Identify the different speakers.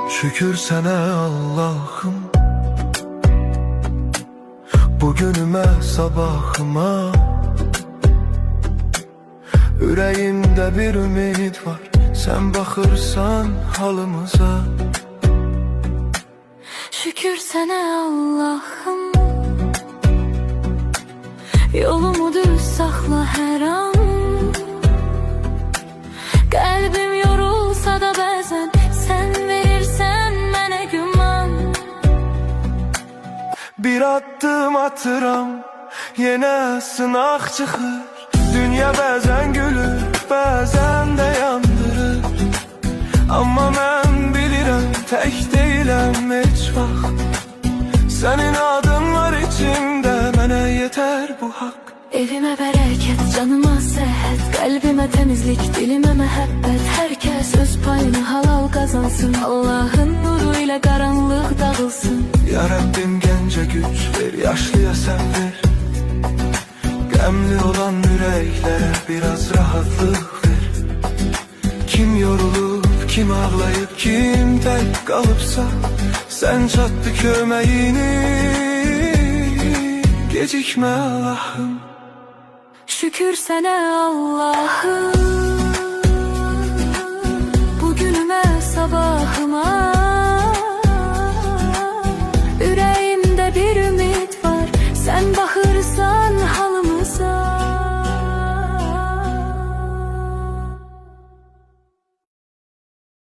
Speaker 1: Şükür sana Allah'ım, bugünüme sabahıma. Ürəyimdə bir ümid var, sen baxırsan halımıza.
Speaker 2: Şükür sana Allah'ım, yolumu düz saxla hər an. Qəlbim yorulsa da bəzən sen verirsən mənə güman.
Speaker 1: Bir addım atıram, yenə sınaq çıxır. Dünya bəzən gülür, bəzən də yandırır. Amma mən bilirəm, tək deyiləm heç vaxt. Sənin adın var içimdə, mənə yetər bu haqq.
Speaker 2: Evimə bərəkət, canıma səhət, qəlbimə təmizlik, dilimə məhəbbət. Hər kəs öz payını halal qazansın, Allahın nuru ilə qaranlıq dağılsın.
Speaker 1: Ya Rəbbim gəncə güc ver, yaşlıya sən ver. Qəmli olan ürəklərə biraz rahatlıq ver. Kim yorulub, kim ağlayıb, kim tək qalıbsa, sən çatdı köməyini, gecikmə Allah'ım.
Speaker 2: Şükür sənə Allah'ım, bugünümə sabahıma.